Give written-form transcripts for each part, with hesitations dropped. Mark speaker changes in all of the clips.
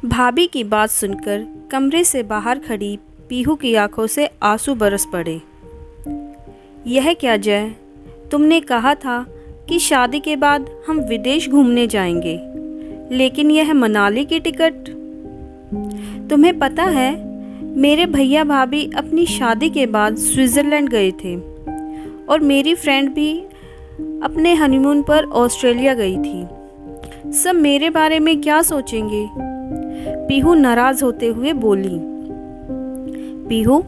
Speaker 1: भाभी की बात सुनकर कमरे से बाहर खड़ी पीहू की आंखों से आंसू बरस पड़े। यह क्या जय, तुमने कहा था कि शादी के बाद हम विदेश घूमने जाएंगे, लेकिन यह मनाली की टिकट। तुम्हें पता है, मेरे भैया भाभी अपनी शादी के बाद स्विट्ज़रलैंड गए थे और मेरी फ्रेंड भी अपने हनीमून पर ऑस्ट्रेलिया गई थी। सब मेरे बारे में क्या सोचेंगे? पीहू नाराज होते हुए बोली। पीहू,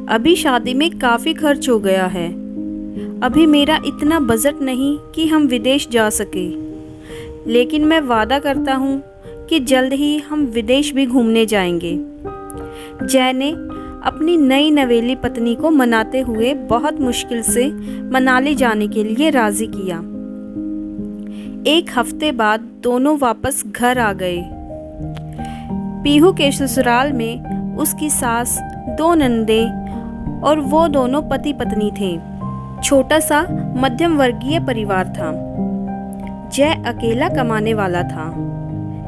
Speaker 1: अभी शादी में काफ़ी खर्च हो गया है। अभी मेरा इतना बजट नहीं कि हम विदेश जा सके, लेकिन मैं वादा करता हूँ कि जल्द ही हम विदेश भी घूमने जाएंगे। जय ने अपनी नई नवेली पत्नी को मनाते हुए बहुत मुश्किल से मनाली जाने के लिए राज़ी किया। एक हफ्ते बाद दोनों वापस घर आ गए। पीहू के ससुराल में उसकी सास, दो नंदें और वो दोनों पति पत्नी थे। छोटा सा मध्यम वर्गीय परिवार था। जय अकेला कमाने वाला था,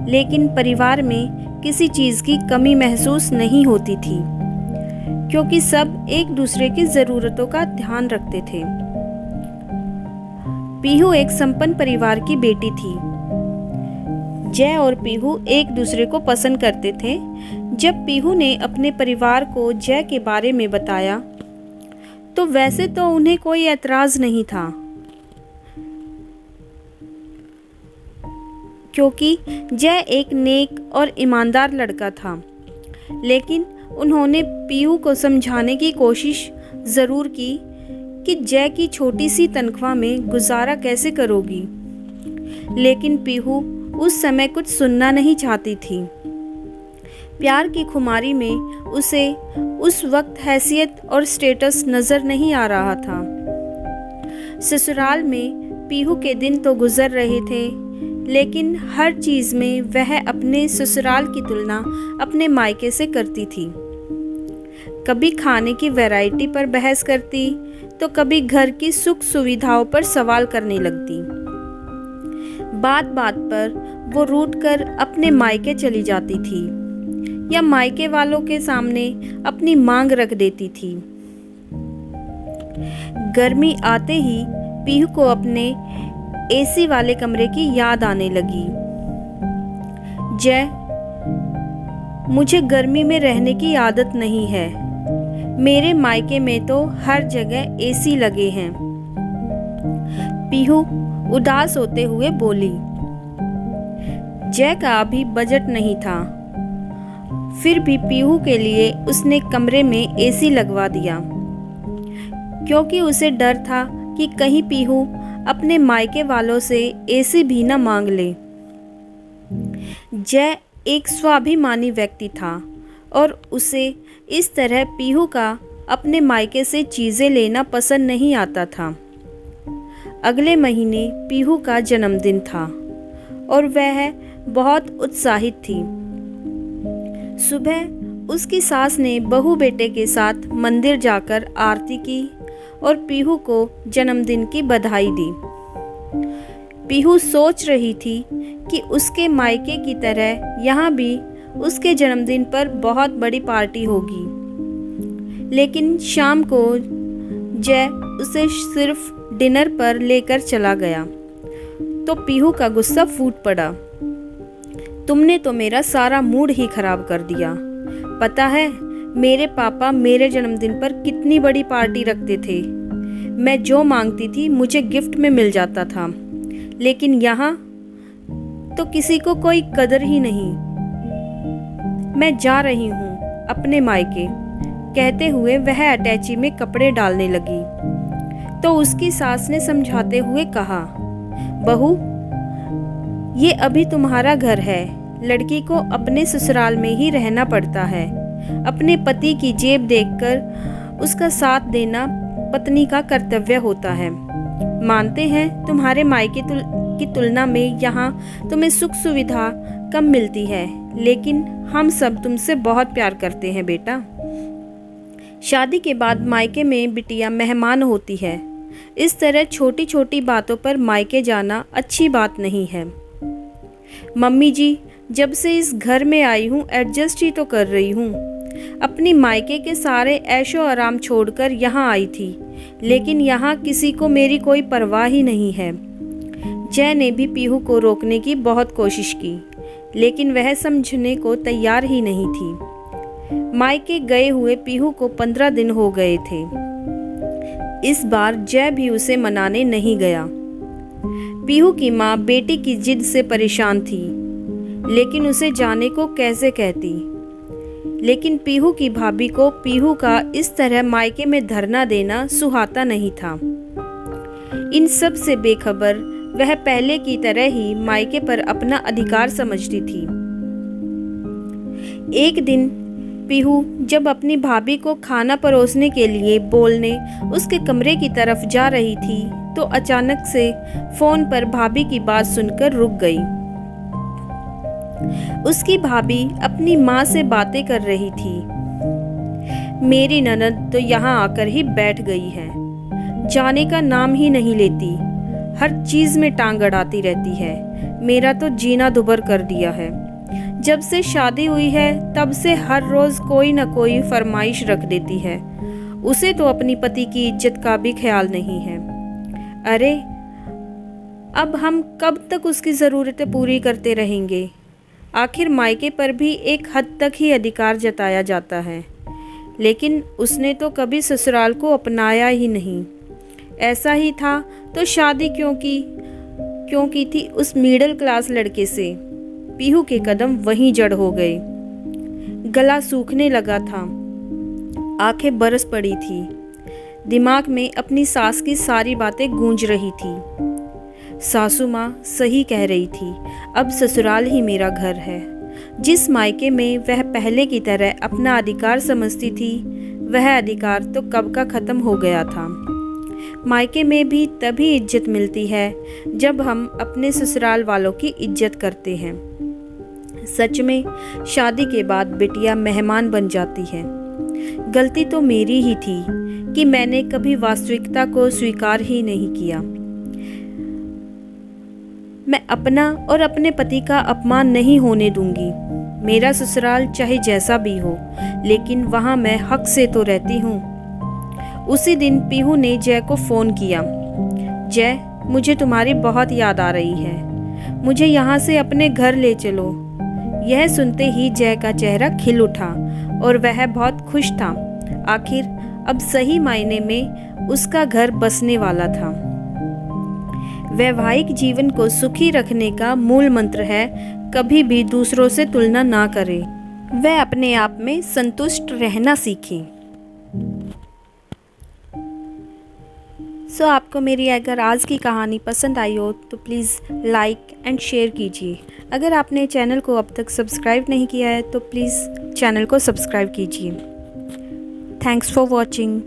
Speaker 1: लेकिन परिवार में किसी चीज़ की कमी महसूस नहीं होती थी, क्योंकि सब एक दूसरे की ज़रूरतों का ध्यान रखते थे। पीहू एक संपन्न परिवार की बेटी थी। जय और पीहू एक दूसरे को पसंद करते थे। जब पीहू ने अपने परिवार को जय के बारे में बताया, तो वैसे तो उन्हें कोई एतराज़ नहीं था, क्योंकि जय एक नेक और ईमानदार लड़का था। लेकिन उन्होंने पीहू को समझाने की कोशिश ज़रूर की कि जय की छोटी सी तनख्वाह में गुजारा कैसे करोगी, लेकिन पीहू उस समय कुछ सुनना नहीं चाहती थी। प्यार की खुमारी में उसे उस वक्त हैसियत और स्टेटस नज़र नहीं आ रहा था। ससुराल में पीहू के दिन तो गुजर रहे थे, लेकिन हर चीज़ में वह अपने ससुराल की तुलना अपने मायके से करती थी। कभी खाने की वैरायटी पर बहस करती, तो कभी घर की सुख सुविधाओं पर सवाल करने लगती। बात बात पर वो रूठ कर अपने मायके चली जाती थी या मायके वालों के सामने अपनी मांग रख देती थी। गर्मी आते ही पीहू को अपने एसी वाले कमरे की याद आने लगी। जय, मुझे गर्मी में रहने की आदत नहीं है। मेरे मायके में तो हर जगह एसी लगे हैं। पीहू उदास होते हुए बोली। जय का अभी बजट नहीं था, फिर भी पीहू के लिए उसने कमरे में एसी लगवा दिया, क्योंकि उसे डर था कि कहीं पीहू अपने मायके वालों से एसी भी न मांग ले। जय एक स्वाभिमानी व्यक्ति था और उसे इस तरह पीहू का अपने मायके से चीज़ें लेना पसंद नहीं आता था। अगले महीने पीहू का जन्मदिन था और वह बहुत उत्साहित थी। सुबह उसकी सास ने बहू बेटे के साथ मंदिर जाकर आरती की और पीहू को जन्मदिन की बधाई दी। पीहू सोच रही थी कि उसके मायके की तरह यहाँ भी उसके जन्मदिन पर बहुत बड़ी पार्टी होगी, लेकिन शाम को जय उसे सिर्फ डिनर पर लेकर चला गया तो पीहू का गुस्सा फूट पड़ा। तुमने तो मेरा सारा मूड ही खराब कर दिया। पता है, मेरे पापा मेरे जन्मदिन पर कितनी बड़ी पार्टी रखते थे। मैं जो मांगती थी मुझे गिफ्ट में मिल जाता था, लेकिन यहाँ तो किसी को कोई कदर ही नहीं। मैं जा रही हूँ अपने मायके, कहते हुए वह अटैची में कपड़े डालने लगी तो उसकी सास ने समझाते हुए कहा, बहू, ये अभी तुम्हारा घर है। लड़की को अपने ससुराल में ही रहना पड़ता है। अपने पति की जेब देखकर उसका साथ देना पत्नी का कर्तव्य होता है। मानते हैं तुम्हारे मायके की तुलना में यहाँ तुम्हें सुख सुविधा कम मिलती है, लेकिन हम सब तुमसे बहुत प्यार करते हैं बेटा। शादी के बाद मायके में बिटिया मेहमान होती है। इस तरह छोटी छोटी बातों पर मायके जाना अच्छी बात नहीं है। मम्मी जी, जब से इस घर में आई हूँ एडजस्ट ही तो कर रही हूँ। अपनी मायके के सारे ऐशो आराम छोड़कर यहाँ आई थी, लेकिन यहाँ किसी को मेरी कोई परवाह ही नहीं है। जय ने भी पीहू को रोकने की बहुत कोशिश की, लेकिन वह समझने को तैयार ही नहीं थी। मायके गए हुए पीहू को 15 दिन हो गए थे। इस बार जय भी उसे मनाने नहीं गया। पीहू की माँ बेटी की जिद से परेशान थी, लेकिन उसे जाने को कैसे कहती। लेकिन पीहू की भाभी को पीहू का इस तरह मायके में धरना देना सुहाता नहीं था। इन सब से बेखबर वह पहले की तरह ही मायके पर अपना अधिकार समझती थी। एक दिन पीहू जब अपनी भाभी को खाना परोसने के लिए बोलने उसके कमरे की तरफ जा रही थी, तो अचानक से फोन पर भाभी की बात सुनकर रुक गई। उसकी भाभी अपनी माँ से बातें कर रही थी। मेरी ननद तो यहाँ आकर ही बैठ गई है, जाने का नाम ही नहीं लेती, हर चीज में टांग अड़ाती रहती है। मेरा तो जीना दुभर कर दिया है। जब से शादी हुई है तब से हर रोज कोई न कोई फरमाइश रख देती है। उसे तो अपनी पति की इज्जत का भी ख्याल नहीं है। अरे अब हम कब तक उसकी ज़रूरतें पूरी करते रहेंगे। आखिर मायके पर भी एक हद तक ही अधिकार जताया जाता है, लेकिन उसने तो कभी ससुराल को अपनाया ही नहीं। ऐसा ही था तो शादी क्यों की थी उस मिडिल क्लास लड़के से। पीहू के कदम वहीं जड़ हो गए। गला सूखने लगा था, आंखें बरस पड़ी थी, दिमाग में अपनी सास की सारी बातें गूंज रही थी। सासू माँ सही कह रही थी, अब ससुराल ही मेरा घर है। जिस मायके में वह पहले की तरह अपना अधिकार समझती थी, वह अधिकार तो कब का खत्म हो गया था। मायके में भी तभी इज्जत मिलती है जब हम अपने ससुराल वालों की इज्जत करते हैं। सच में शादी के बाद बिटिया मेहमान बन जाती है। गलती तो मेरी ही थी कि मैंने कभी वास्तविकता को स्वीकार ही नहीं किया। मैं अपना और अपने पति का अपमान नहीं होने दूंगी। मेरा ससुराल चाहे जैसा भी हो, लेकिन वहाँ मैं हक से तो रहती हूँ। उसी दिन पीहू ने जय को फ़ोन किया। जय, मुझे तुम्हारी बहुत याद आ रही है, मुझे यहाँ से अपने घर ले चलो। यह सुनते ही जय का चेहरा खिल उठा और वह बहुत खुश था। आखिर अब सही मायने में उसका घर बसने वाला था। वैवाहिक जीवन को सुखी रखने का मूल मंत्र है, कभी भी दूसरों से तुलना ना करें। वह अपने आप में संतुष्ट रहना सीखें। आपको मेरी अगर आज की कहानी पसंद आई हो तो प्लीज़ लाइक एंड शेयर कीजिए। अगर आपने चैनल को अब तक सब्सक्राइब नहीं किया है तो प्लीज़ चैनल को सब्सक्राइब कीजिए। Thanks for watching.